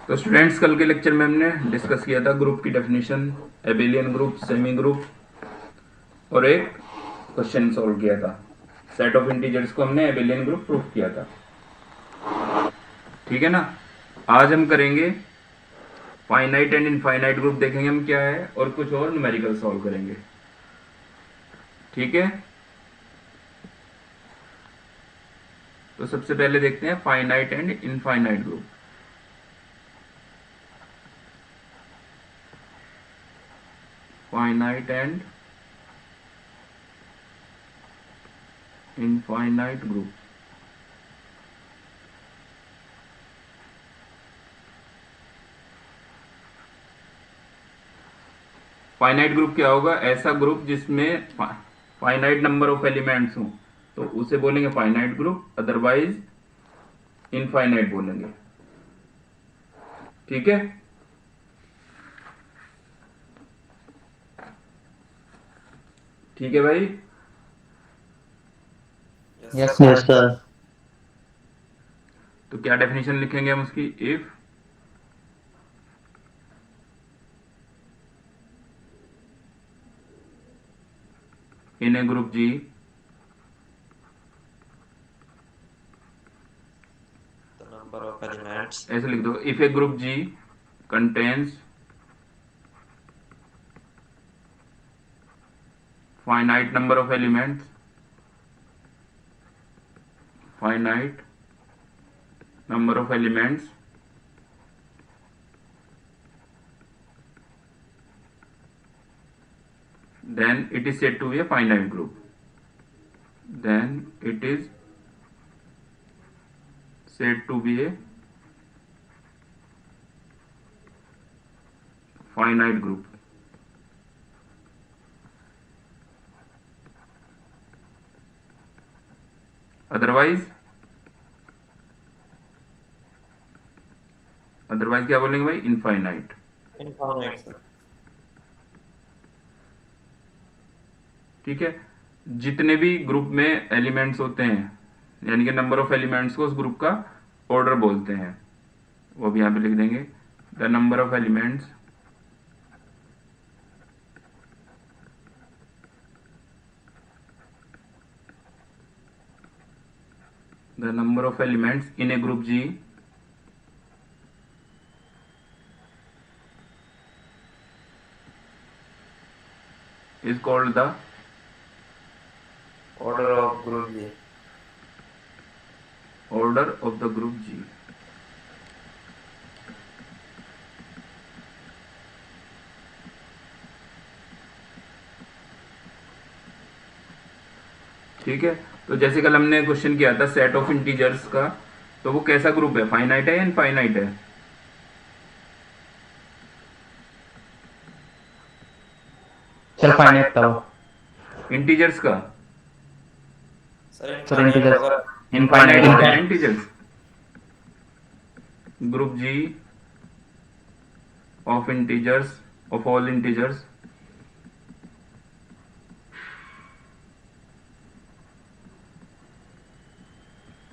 तो स्टूडेंट्स, कल के लेक्चर में हमने डिस्कस किया था ग्रुप की definition, Abelian group, semi group, और एक क्वेश्चन सॉल्व किया था। सेट ऑफ इंटीजर्स को हमने एबेलियन ग्रुप प्रूफ किया था। ठीक है ना। आज हम करेंगे फाइनाइट एंड इनफाइनाइट ग्रुप, देखेंगे हम क्या है, और कुछ और न्यूमेरिकल सॉल्व करेंगे। ठीक है। तो सबसे पहले देखते हैं finite and infinite group. Finite and infinite group. Finite group क्या होगा? ऐसा ग्रुप जिसमें फाइनाइट नंबर ऑफ एलिमेंट्स हो, तो उसे बोलेंगे फाइनाइट ग्रुप, अदरवाइज इनफाइनाइट बोलेंगे। ठीक है। ठीक है भाई। Yes yes sir. सर। तो क्या डेफिनेशन लिखेंगे हम उसकी? If in a group G, the number of elements ऐसे लिख दो, if a group G contains finite number of elements, finite number of elements, then it is said to be a finite group. Then it is said to be a finite group. Otherwise otherwise क्या बोलेंगे भाई? Infinite. Infinite sir. ठीक है। जितने भी group में elements होते हैं, यानी कि नंबर ऑफ एलिमेंट्स को उस ग्रुप का ऑर्डर बोलते हैं, वो भी यहां पे लिख देंगे। The number of elements the number of elements in a group G is called the order of group G. order of the group G। ठीक है। तो जैसे कल हमने क्वेश्चन किया था सेट ऑफ इंटीजर्स का, तो वो कैसा ग्रुप है? फाइनाइट है या इनफाइनाइट है? सर फाइनाइट था वो। इंटीजर्स का सर सर इनफाइनाइट इंटीजर। होगा। इनफाइनाइट इनफाइनाइट होते हैं होगा। ना integers. Group G of integers, of all integers,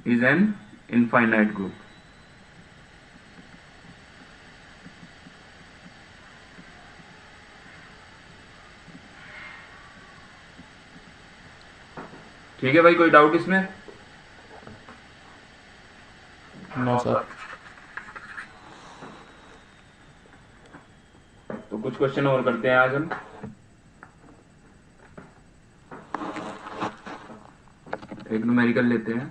is an infinite group. ठीक है भाई, कोई डाउट इसमें? No sir. तो कुछ क्वेश्चन और करते हैं आज हम। एक न्यूमेरिकल लेते हैं।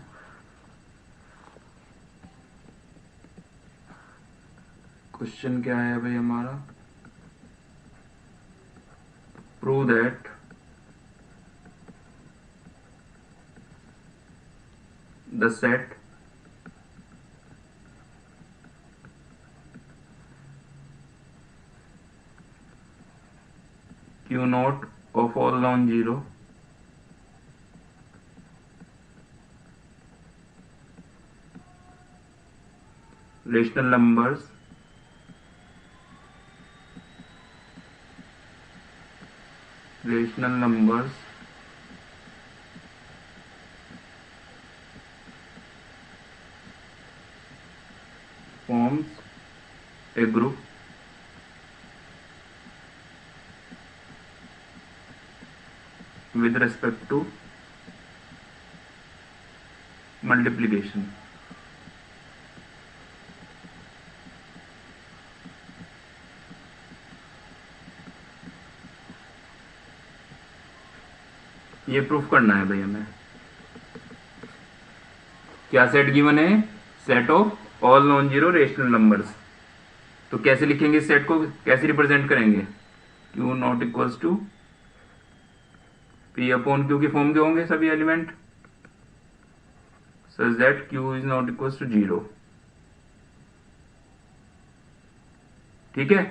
क्वेश्चन क्या है भाई हमारा? Prove that the set Q naught of all non-zero rational numbers forms एक group with respect to multiplication. ये प्रूफ करना है भाई हमें। क्या सेट गिवन है? Set of all non zero rational numbers. तो कैसे लिखेंगे इस सेट को, कैसे रिप्रेजेंट करेंगे? Q naught equals to P upon Q की फॉर्म के होंगे सभी element, such that Q is not equals to 0। ठीक है।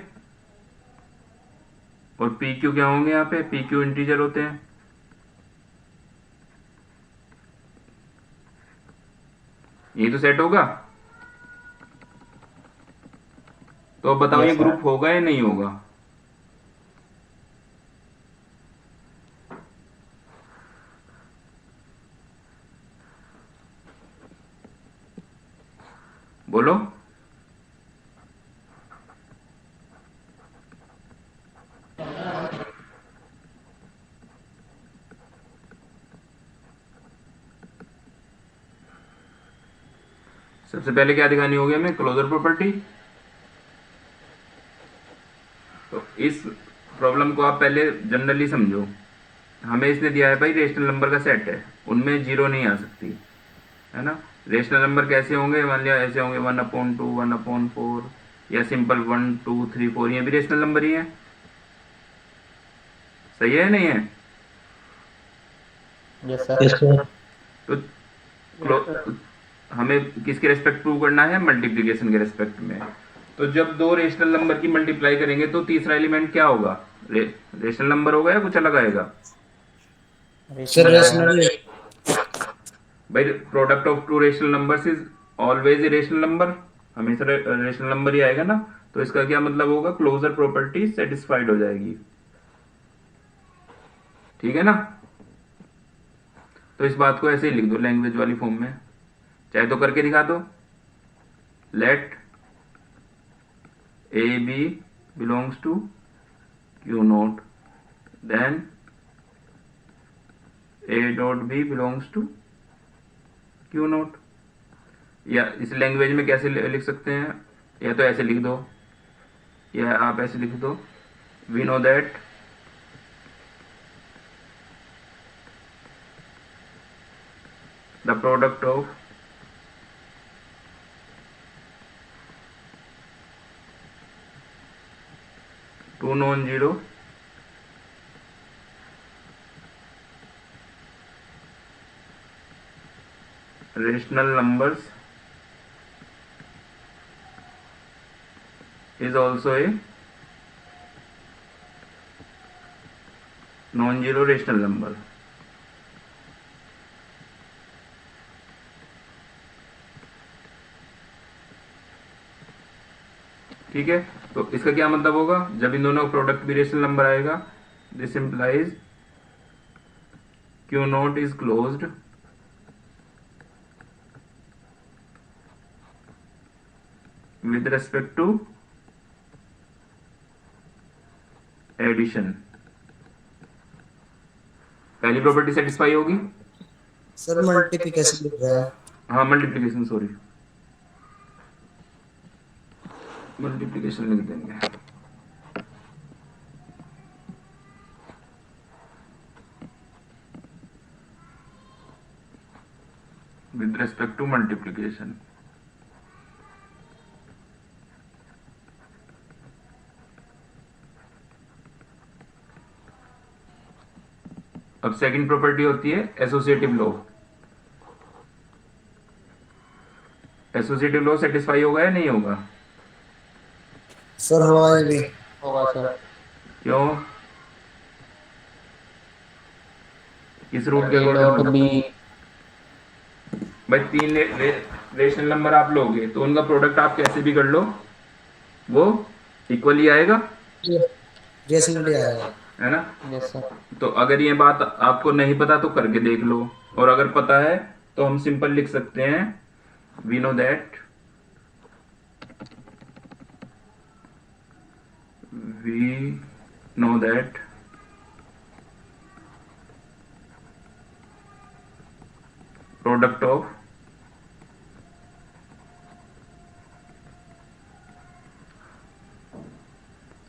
और पी क्यू क्या होंगे? यहाँ पे पी क्यू इंटीजर होते हैं। ये तो सेट होगा। तो अब बताओ Yes, ये sir. ग्रुप होगा या नहीं होगा? बोलो। सबसे पहले क्या दिखानी होगी हमें? Closure property. तो इस प्रॉब्लम को आप पहले जनरली समझो। हमें इसने दिया है भाई रेशनल नंबर का सेट है, उनमें 0 नहीं आ सकती, है ना। रेशनल नंबर कैसे होंगे? मान लिया ऐसे होंगे 1/2, 1/4 या सिंपल 1 2 3 4। ये भी रेशनल नंबर ही है। सही है नहीं है? Yes, sir. Yes, sir. तो हमें किसके रेस्पेक्ट प्रूव करना है? मल्टीप्लीकेशन के रेस्पेक्ट में। तो जब दो रेशनल नंबर की मल्टीप्लाई करेंगे तो तीसरा एलिमेंट क्या होगा? रेशनल नंबर होगा या कुछ अलग आएगा? Sir, rationally. भाई product of two rational numbers is always a rational number, हमेशा रेशनल नंबर ही आएगा ना। तो इसका क्या मतलब होगा? क्लोजर प्रॉपर्टी सेटिस्फाइड हो जाएगी। ठीक है ना। तो इस बात को ऐसे ही लिख दो लैंग्वेज वाली फॉर्म में, चाहे तो करके दिखा दो। Let A B belongs to Q naught, then A dot B belongs to Q naught. या इस लैंग्वेज में कैसे लिख सकते हैं? या तो ऐसे लिख दो, या आप ऐसे लिख दो, we know that the product of two non zero rational numbers is also a non-zero rational number। ठीक है। तो इसका क्या मतलब होगा? जब इन दोनों का प्रोडक्ट भी रेशनल नंबर आएगा, this implies Q naught is closed with respect to addition। पहली प्रॉपर्टी सेटिस्फाई होगी। सर मल्टीप्लिकेशन लिख रहा है। हाँ मल्टीप्लिकेशन, सॉरी मल्टीप्लिकेशन लिख देंगे। with respect to multiplication। अब सेकंड प्रॉपर्टी होती है associative law. Associative law satisfy होगा या नहीं होगा? सर हमारे भी होगा सर। क्यों? किस रूल के ए डॉट अकॉर्डिंग? बी। भाई तीन रेशनल नंबर आप लोगे तो उनका प्रोडक्ट आप कैसे भी कर लो, वो इक्वली आएगा, रेशनली आएगा। है ना। Yes sir. तो अगर ये बात आपको नहीं पता तो करके देख लो, और अगर पता है तो हम सिंपल लिख सकते हैं, we know that we know that product of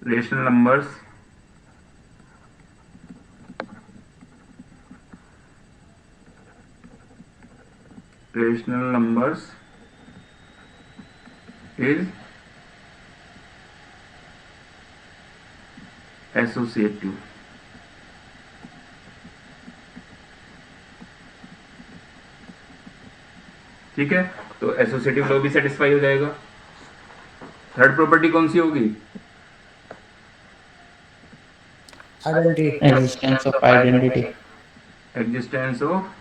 rational numbers is associative. ठीक है, तो एसोसिएटिव लॉ भी सेटिस्फाई हो जाएगा। थर्ड प्रॉपर्टी कौन सी होगी? Identity. Existence of identity. Existence of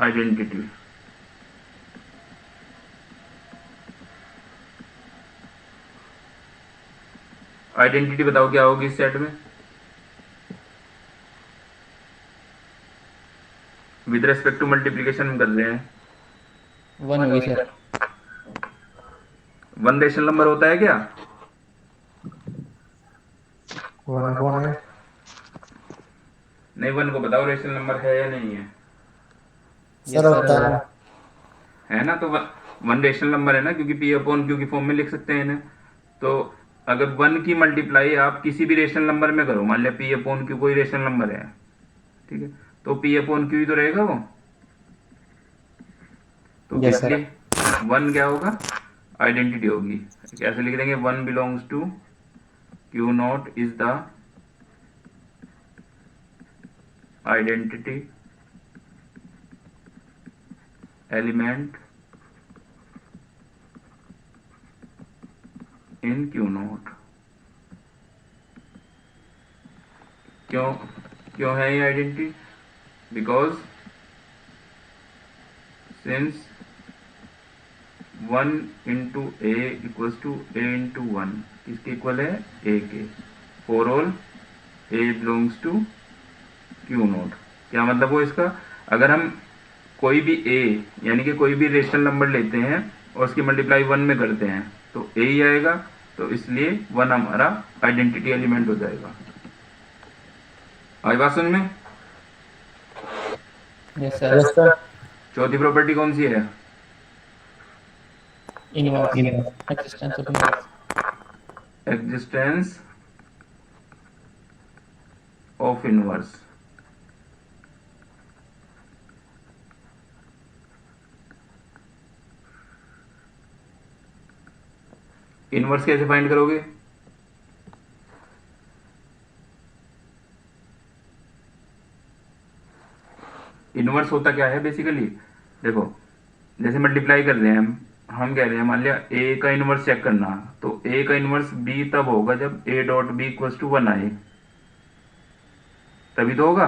identity. Identity बताओ क्या होगी इस सेट में? विद रेस्पेक्ट टू मल्टीप्लीकेशन हम कर रहे हैं। 1 होगी सर। वन रेशनल नंबर होता है क्या? 1 है। नहीं, वन को बताओ रेशनल नंबर है या नहीं है? सर होता है ना, तो वन रेशनल नंबर है ना, क्योंकि पी अपॉन क्यू की फॉर्म में लिख सकते हैं इन्हें। तो अगर वन की मल्टीप्लाई आप किसी भी रेशनल नंबर में करो, मान लिया पी अपॉन क्यू कोई रेशनल नंबर है, ठीक है, तो पी अपॉन क्यू ही तो रहेगा वो। तो Yes, sir. इसलिए वन क्या होगा? आइडेंटिटी होगी। कैसे लिख देंगे? One belongs to Q naught is the identity element in Q naught. क्यों क्यों है ये identity? Because since 1 into A equals to A into one, किसके इक्वल है? ए के। For all A belongs to Q naught. क्या मतलब वो इसका? अगर हम कोई भी ए यानी कि कोई भी रेशनल नंबर लेते हैं और उसकी मल्टीप्लाई 1 में करते हैं तो ए ही आएगा, तो इसलिए 1 हमारा आइडेंटिटी एलिमेंट हो जाएगा। आई बात समझ में? Yes sir. सर। चौथी प्रॉपर्टी कौन सी है? Inverse. Existence of inverse. Existence of inverse. Inverse कैसे फाइंड करोगे? इनवर्स होता क्या है बेसिकली? देखो, जैसे मल्टीप्लाई कर रहे हैं हम कह रहे हैं मान लिया ए का इनवर्स चेक करना, तो ए का इनवर्स बी तब होगा जब A dot B equals to 1 आए, तभी तो होगा।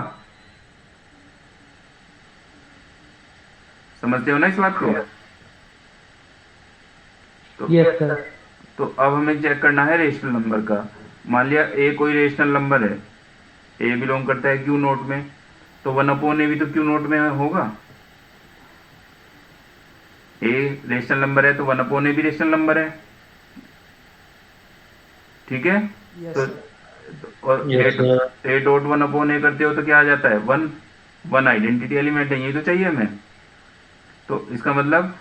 समझते हो ना इस बात को? तो Yes sir. तो अब हमें चेक करना है रेशनल नंबर का। मान लिया ए कोई रेशनल नंबर है, ए बिलोंग करता है क्यू नोट में, तो 1 अपॉन ए भी तो क्यू नोट में होगा। ए रेशनल नंबर है तो 1 अपॉन ए भी रेशनल नंबर है, ठीक है? तो और ए डॉट 1 अपॉन ए करते हो तो क्या आ जाता है? 1। 1 आइडेंटिटी एलिमेंट है, ये तो चाहिए हमें। तो इसका मतलब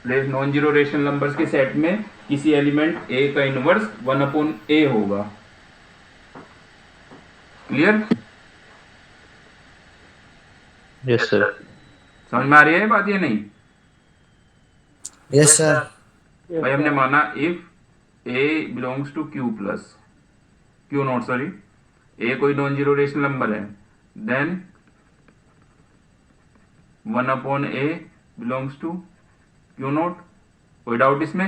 नॉन जीरो रेशनल नंबर्स के सेट में किसी एलिमेंट ए का इनवर्स 1 अपॉन ए होगा। क्लियर? Yes sir. समझ में आ रही है ये बात या नहीं? Yes sir. भाई हमने माना if a belongs to Q plus Q not, sorry, a कोई नॉन जीरो रेशनल नंबर है, then 1 upon A belongs to Q not. कोई डाउट इसमें?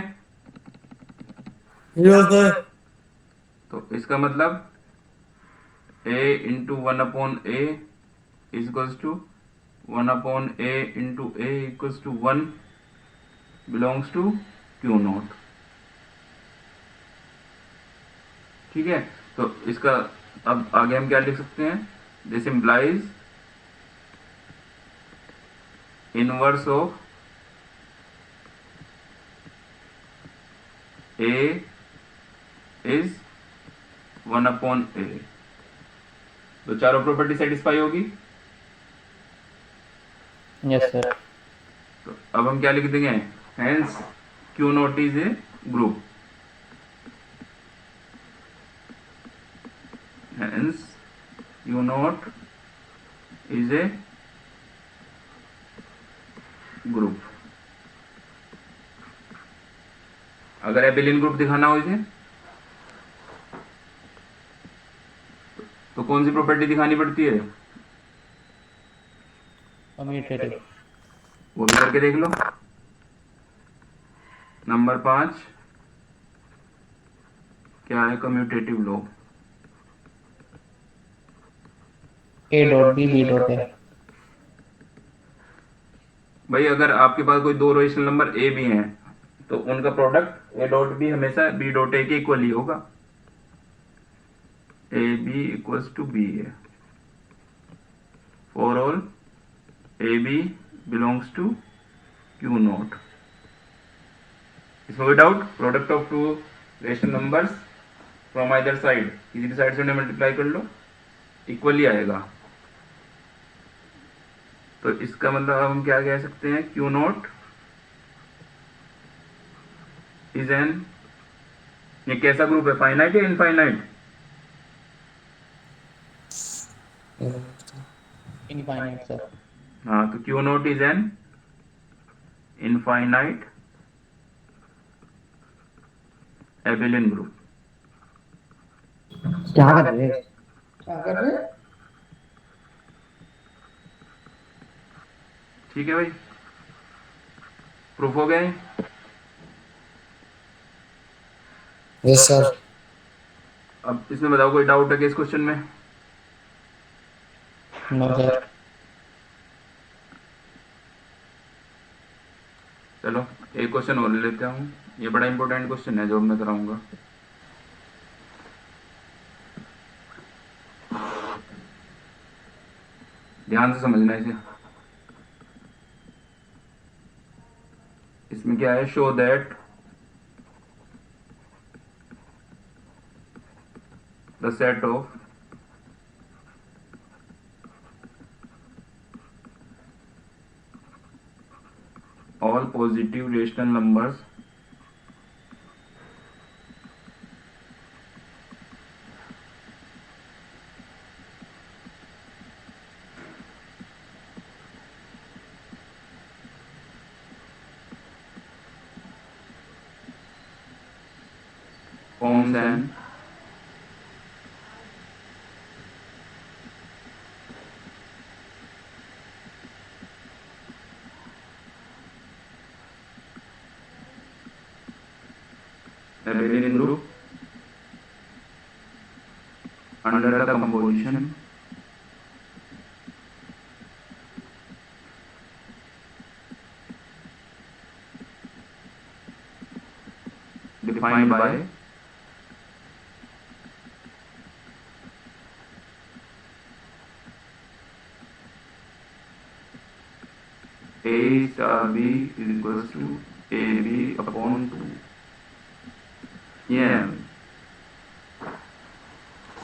Yes sir. तो इसका मतलब a into 1 upon A is equals to 1 upon a into A equals to 1 belongs to Q naught. ठीक है, तो इसका अब आगे हम क्या लिख सकते हैं? This implies inverse of A is 1/a। तो चारों प्रॉपर्टी सेटिस्फाई होगी। Yes, sir. तो अब हम क्या लिख देंगे, hence Q naught is a group, hence Q naught is a group. अगर एबेलियन ग्रुप दिखाना हो इसे तो कौन सी प्रॉपर्टी दिखानी पड़ती है, Commutative. वो भी करके देख लो। नंबर 5 क्या है, commutative law. A dot B, B dot A. भाई अगर आपके पास कोई दो रेशनल नंबर ए भी हैं तो उनका प्रोडक्ट ए डॉट बी हमेशा बी डॉट ए के इक्वल ही होगा, a b equals to b है for all A B belongs to Q not. इसमें कोई doubt, product of two rational numbers from either side, किसी भी साइड से उन्हें मल्टीप्लाई कर लो इक्वली आएगा। तो इसका मतलब हम क्या कह सकते हैं, क्यू नॉट इज एन, ये कैसा ग्रुप है, फाइनाइट या इनफाइनाइट, Infinite, sir. हाँ तो Q naught is an infinite Abelian group. क्या कर रहे हैं? ठीक है भाई, प्रूफ हो गया है। Yes sir. अब इसमें बताओ कोई डाउट है कि इस क्वेश्चन में। No, sir. चलो एक क्वेश्चन और ले लेता हूँ, ये बड़ा इंपॉर्टेंट क्वेश्चन है जो अब मैं कराऊंगा। ध्यान से समझना इसे। इसमें क्या है, show that the set of all positive rational numbers forms an abelian group under the composition defined by A star B is equals to AB upon 2। ये है।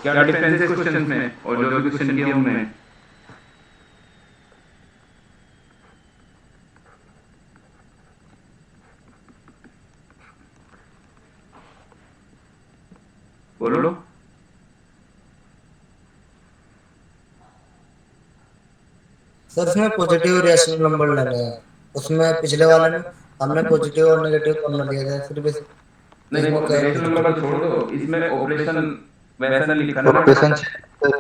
क्या डिफरेंस है क्वेश्चंस में और जो भी क्वेश्चन किए उनमें, बोलो लो। सर इसमें पॉजिटिव रेशनल नंबर लेने हैं, उसमें पिछले वाले में हमने पॉजिटिव और नेगेटिव कॉमन लिया था सिर्फ नहीं वो रेशनल नंबर छोड़ दो, इसमें ऑपरेशन वैसा नहीं लिखा ना, operation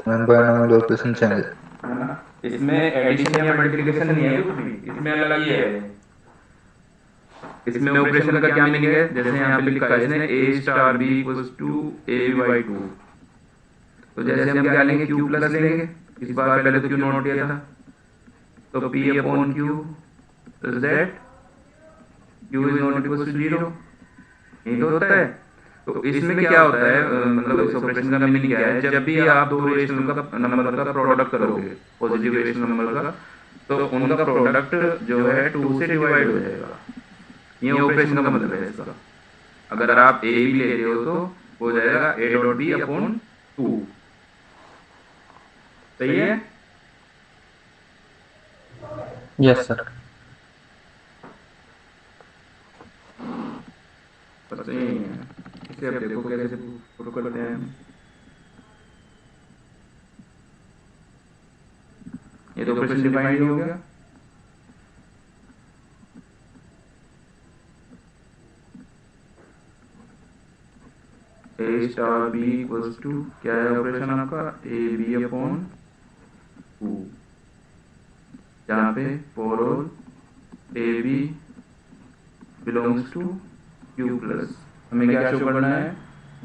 non binomial operation change. है ना, इसमें एडिशन या मल्टीप्लिकेशन नहीं है कुछ भी, इसमें अलग ही है। इसमें ऑपरेशन का क्या मीनिंग है, जैसे यहाँ पे लिखा है इसने a star b equals to ab/2, तो जैसे हम क्या लेंगे, q प्लस लेंगे, इस बार पहले तो q नॉट दिया था तो p upon q z q is not equals to 0, यही तो होता है। तो इसमें क्या होता है, मतलब इस ऑपरेशन का मीनिंग क्या है, जब भी आप दो रेशनल का नंबर का प्रोडक्ट करोगे, पॉजिटिव रेशनल नंबर का, तो उनका प्रोडक्ट जो है 2 से डिवाइड हो जाएगा, ये ऑपरेशन का मतलब है इसका। अगर आप ए भी ले रहे हो तो हो जाएगा ए डॉट बी अपॉन 2। सही है? Yes, sir. पता नहीं है, इसे अब देखो कैसे प्रूफ करते हैं। ये तो ऑपरेशन डिफाइंड हो गया। ए स्टार बी इक्वल्स टू क्या है ऑपरेशन आपका, ए बी अपॉन 2, जहाँ पे for all A B belongs to Q plus. हमें क्या शो करना है,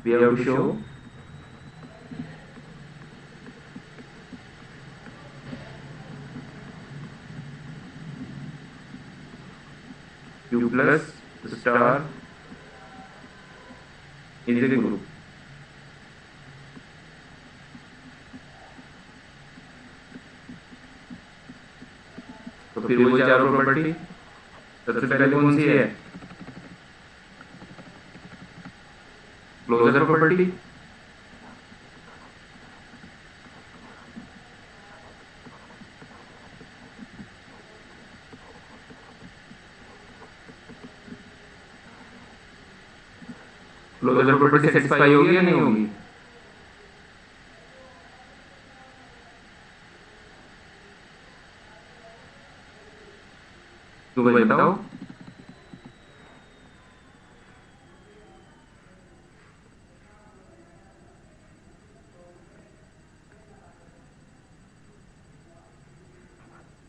we have to show Q plus star is a group. तो फिर वो चारों प्रॉपर्टी सबसे पहले कौन सी है, closure property. Closure property satisfy होगी या नहीं होगी? तो भाई बताओ।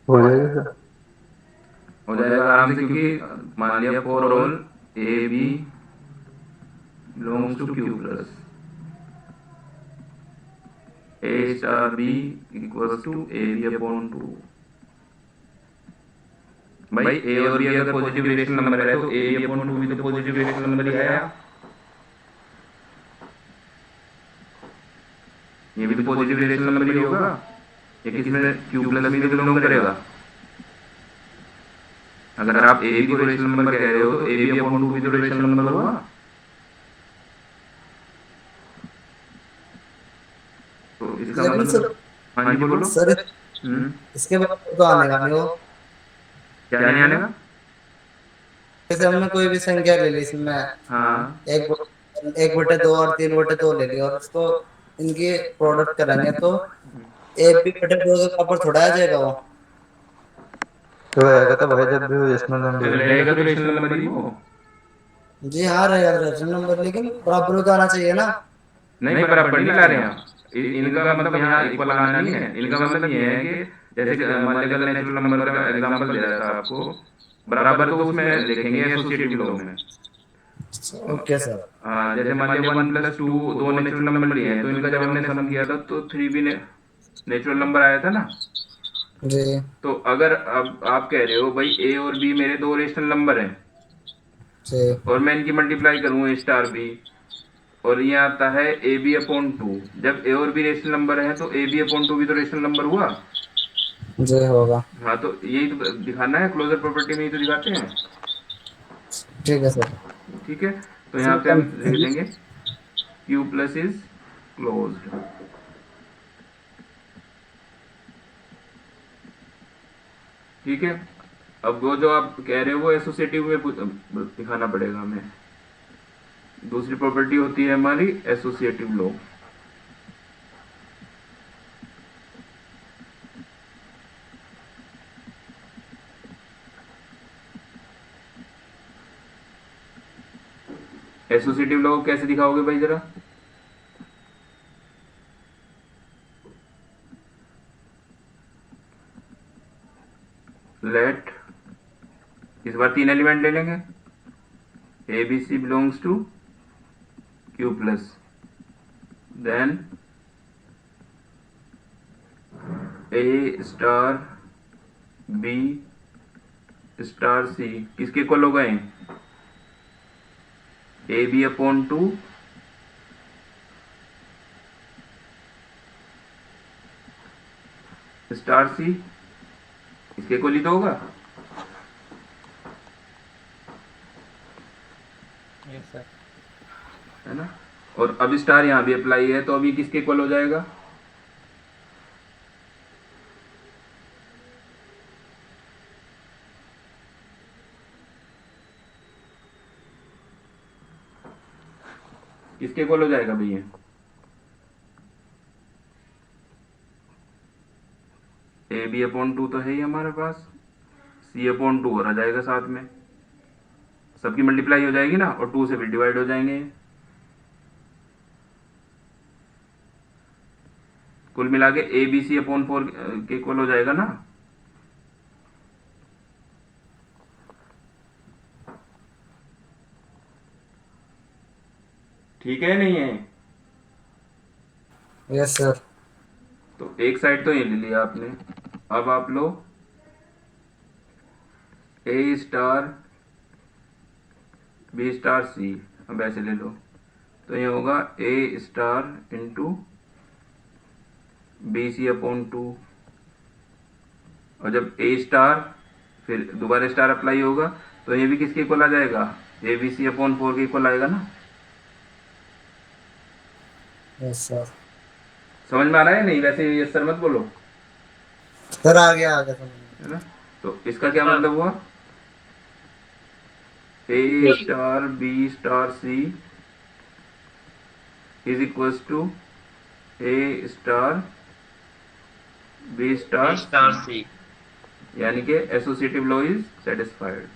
हो जाएगा सर। हो जाएगा आराम से, क्योंकि मान लिया for all A B belongs to Q plus A star B equals to A B upon 2। भाई ए और बी अगर पॉजिटिव रेशनल नंबर है तो ए बी अपॉन 2 भी तो पॉजिटिव रेशनल नंबर ही है। ये भी तो पॉजिटिव रेशनल नंबर ही होगा, ये किसमें क्यू प्लस में बिलोंग करेगा। अगर आप ए बी को रेशनल नंबर कह रहे हो तो ए बी अपॉन 2 भी तो रेशनल नंबर होगा। तो इसका लेकिन मतलब, सर हाँ जी बोलो। सर हम्म, इसके बाद तो आने का नहीं वो। क्या नहीं आने का? जैसे हमने कोई भी संख्या ले ली इसमें हाँ एक बटे दो और तीन बटे दो ले लिया और उसको इनकी प्रोडक्ट करेंगे तो एक भी बटे दो के ऊपर थोड़ा आ जाएगा वो। तो आएगा तो भाई जब भी रेशनल तो नंबर है। रहेगा तो रेशनल नंबर ही वो। जी हाँ रहेगा रेशनल नंबर लेकिन बराबर तो आना चाहिए ना। नहीं बराबर नहीं ला रहे हैं आप। इनका मतलब यहाँ इक्वल आना नहीं है, इनका मतलब ये है कि जैसे कि मान लीजिए कल नेचुरल नंबर का एग्जांपल दे रहा था आपको, बराबर तो उसमें लिखेंगे एसोसिएटिव लॉ में। Okay sir. हाँ, जैसे मान लीजिए 1 + 2 दो नेचुरल नंबर लिए हैं तो इनका जब हमने सम किया था तो 3 भी नेचुरल नंबर आया था ना। जी तो अगर अब आप कह रहे हो भाई ए और बी मेरे दो रेशनल नंबर हैं जी और मैं इनकी मल्टीप्लाई करूँ ए स्टार बी, और ये आता है ए बी अपॉन 2। जब ए और बी रेशनल नंबर है तो ए बी अपॉन 2 भी तो रेशनल नंबर हुआ। जी होगा। हाँ, तो यही तो दिखाना है, क्लोजर प्रॉपर्टी में ही तो दिखाते हैं। ठीक है सर। ठीक है, तो यहाँ पे हम लिख देंगे क्यू प्लस इज क्लोज्ड। ठीक है, अब वो जो आप कह रहे हो वो एसोसिएटिव में दिखाना पड़ेगा हमें। दूसरी प्रॉपर्टी होती है हमारी एसोसिएटिव लॉ। एसोसिएटिव लॉ कैसे दिखाओगे भाई जरा? लेट, इस बार 3 एलिमेंट ले लेंगे, a B c belongs to Q plus, then a star b star c किसके इक्वल हो गए, a B upon 2 star c, इसके इक्वल ही तो होगा। Yes, sir. है ना। और अब स्टार यहाँ भी अप्लाई है, तो अभी किसके इक्वल हो जाएगा? किसके इक्वल हो जाएगा भैया? ए बी अपॉन टू तो है ही हमारे पास, सी अपॉन टू और आ जाएगा साथ में, सबकी मल्टीप्लाई हो जाएगी ना, और टू से भी डिवाइड हो जाएंगे। कुल मिला के A B C upon four के इक्वल हो जाएगा ना। ठीक है नहीं है? Yes sir. तो एक साइड तो ये ले लिया आपने, अब आप लो a star b star c, अब ऐसे ले लो, तो ये होगा a star into b C upon two, और जब ए स्टार फिर दोबारा स्टार अप्लाई होगा तो ये भी किसके इक्वल आ जाएगा? A B C upon four के इक्वल आएगा ना। Yes sir. समझ में आ रहा है नहीं? वैसे यस सर मत बोलो, सर आ गया समझ में। है ना। तो इसका क्या मतलब हुआ? A star b star c is equal to a star b star c, यानी कि associative law is satisfied.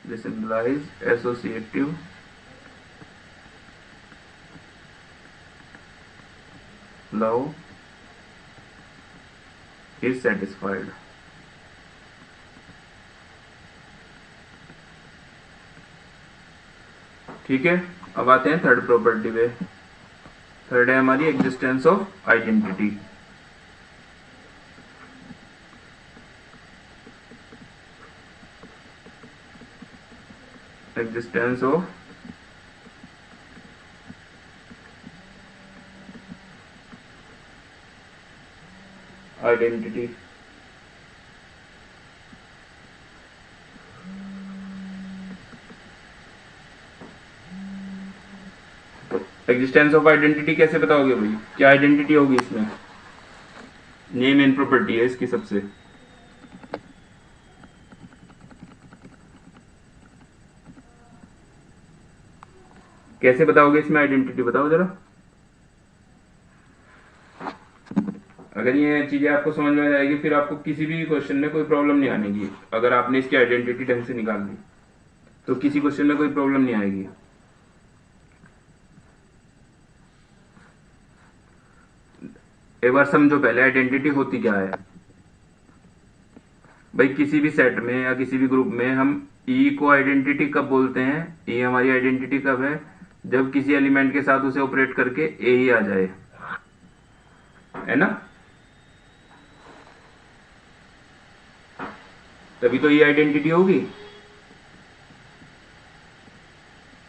This implies associative law is satisfied. ठीक है, अब आते हैं थर्ड प्रॉपर्टी पे। थर्ड है हमारी existence of identity. Existence of identity. Existence of identity कैसे बताओगे भाई? क्या आइडेंटिटी होगी इसमें? ये मेन प्रॉपर्टी है इसकी सबसे। कैसे बताओगे इसमें आइडेंटिटी? बताओ जरा। अगर ये चीजें आपको समझ में आ जाएगी फिर आपको किसी भी क्वेश्चन में कोई प्रॉब्लम नहीं आनेगी। अगर आपने इसकी आइडेंटिटी ढंग से निकाल ली तो किसी क्वेश्चन में कोई प्रॉब्लम नहीं आएगी। एक बार समझो पहले आइडेंटिटी होती क्या है। भाई किसी भी सेट में या किसी भी ग्रुप में हम ई को आइडेंटिटी कब बोलते हैं? ई हमारी आइडेंटिटी कब है? जब किसी एलिमेंट के साथ उसे ऑपरेट करके ए ही आ जाए, है ना। तभी तो ये आइडेंटिटी होगी।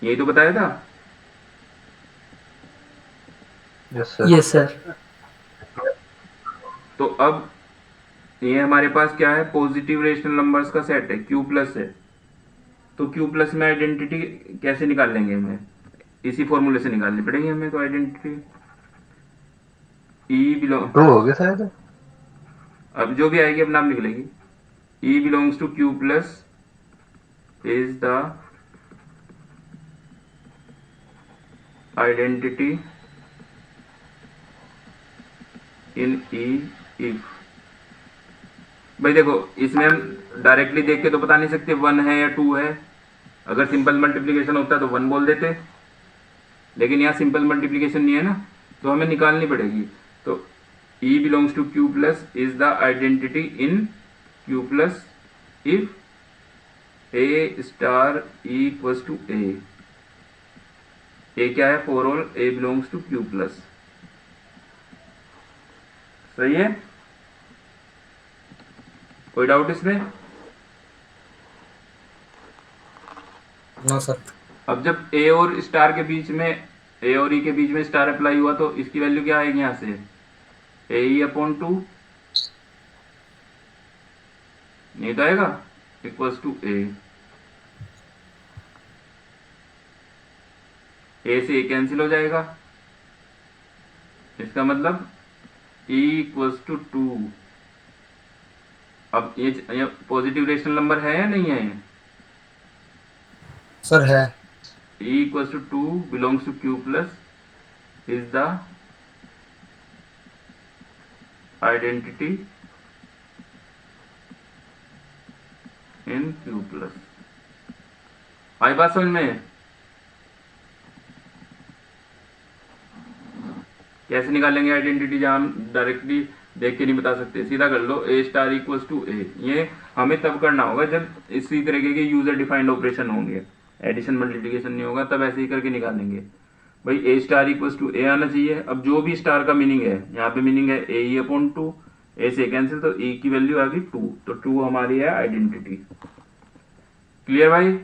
यही तो बताया था। Yes sir. Yes, sir. तो अब ये हमारे पास क्या है? पॉजिटिव रेशनल नंबर्स का सेट है, क्यू प्लस है। तो क्यू प्लस में आइडेंटिटी कैसे निकाल लेंगे? हमें इसी फॉर्मूले से निकालनी पड़ेगी हमें तो आइडेंटिटी। ई बिलोंग, टू हो गया शायद। अब जो भी आएगी अपना आप निकलेगी। E belongs to Q plus is the identity in e if. भाई देखो इसमें हम डायरेक्टली देख के तो बता नहीं सकते वन है या टू है। अगर सिंपल मल्टीप्लिकेशन होता तो वन बोल देते, लेकिन यहाँ सिंपल मल्टीप्लिकेशन नहीं है ना, तो हमें निकालनी पड़ेगी। तो E belongs to Q plus is the identity in Q plus if A star E equals to A। A क्या है? For all A belongs to Q plus. सही है? कोई डाउट इसमें? No sir. अब जब ए और स्टार के बीच में, ए और ई के बीच में स्टार अप्लाई हुआ तो इसकी वैल्यू क्या आएगी यहां से? ए ई अपॉन टू, नहीं तो आएगा इक्वल्स टू ए। ए से ए कैंसिल हो जाएगा, इसका मतलब E इक्वल्स टू 2। अब ये पॉजिटिव रेशनल नंबर है या नहीं है? सर है। E equals to 2 belongs to Q plus is the identity in Q plus. आई बात समझ में? कैसे निकालेंगे आइडेंटिटी, जहां हम डायरेक्टली देख के नहीं बता सकते? सीधा कर लो, ए स्टार इक्वल्स टू ए। ये हमें तब करना होगा जब इसी तरीके के यूजर डिफाइंड ऑपरेशन होंगे, एडिशन मल्टीप्लिकेशन नहीं होगा, तब ऐसे ही करके निकालेंगे। भाई ए स्टार इक्वल्स टू ए आना चाहिए। अब जो भी स्टार का मीनिंग है, यहाँ पे मीनिंग है ए अपॉन 2, ए से कैंसिल, तो ए की वैल्यू आ गई 2, तो 2 हमारी है आइडेंटिटी। क्लियर भाई?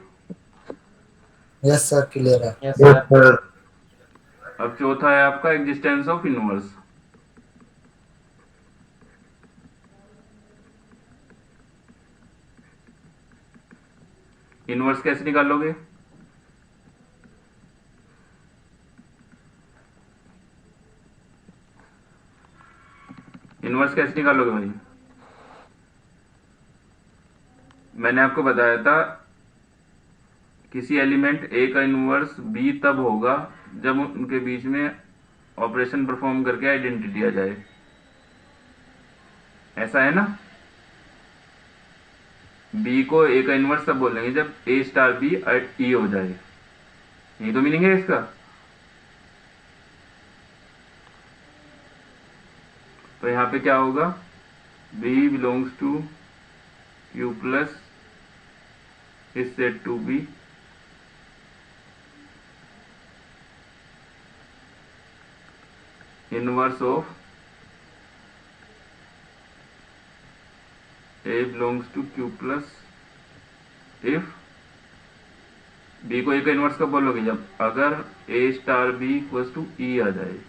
यस सर, क्लियर है। Yes yes sir. सर। अब चौथा है आपका एग्जिस्टेंस ऑफ इनवर्स। इनवर्स कैसे निकालोगे? इनवर्स कैसे निकालोगे भाई? मैंने आपको बताया था किसी एलिमेंट ए का इनवर्स बी तब होगा जब उनके बीच में ऑपरेशन परफॉर्म करके आइडेंटिटी आ जाए। ऐसा है ना? बी को ए का इनवर्स तब बोलेंगे जब ए स्टार बी ई हो जाए। यही तो मीनिंग है इसका। तो यहां पे क्या होगा? B belongs to Q plus is said to be inverse of A belongs to Q plus if B को A का इनवर्स कब बोलोगे? जब अगर A star B equals to E आ जाए।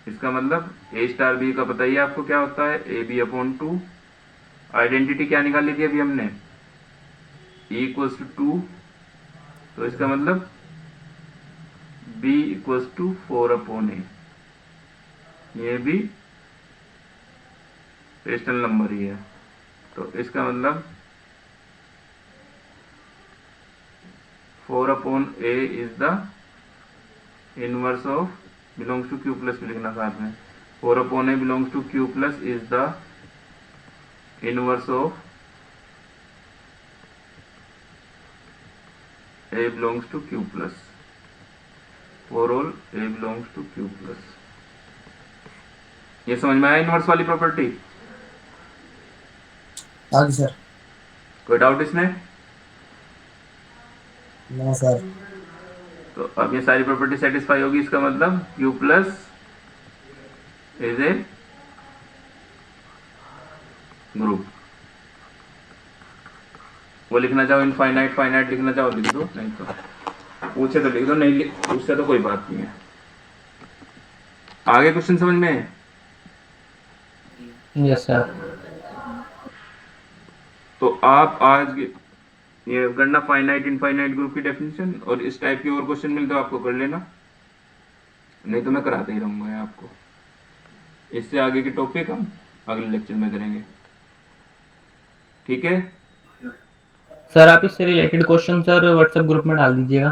इसका मतलब A स्टार B का पता ही है आपको क्या होता है, ए बी अपॉन 2। आइडेंटिटी क्या निकाली थी अभी हमने? E इक्वल्स टू 2, तो इसका मतलब B इक्वल्स टू 4 अपॉन ए। ये भी रेशनल नंबर ही है, तो इसका मतलब 4 upon A is the inverse of belongs to Q plus भी लिखना साथ में। 4 upon A belongs to Q plus is the inverse of A belongs to Q plus, for all A belongs to Q plus। ये समझ में आया inverse वाली property? हाँ जी सर। कोई डाउट इसमें? ना सर। तो अब ये सारी प्रॉपर्टी सेटिस्फाई होगी, इसका मतलब Q plus is a group. वो लिखना चाहो इनफाइनाइट फाइनाइट लिखना चाहो लिख दो, नहीं तो पूछे तो लिख दो, नहीं पूछते तो कोई बात नहीं है। आगे क्वेश्चन समझ में है? Yes sir. तो आप आज ये करना फाइनाइट इनफाइनाइट ग्रुप की डेफिनेशन, और इस टाइप की और क्वेश्चन मिले तो आपको कर लेना, नहीं तो मैं कराते ही रहूंगा आपको। इससे आगे के टॉपिक हम अगले लेक्चर में करेंगे, ठीक है? सर आप इससे related question sir WhatsApp group में डाल दीजिएगा।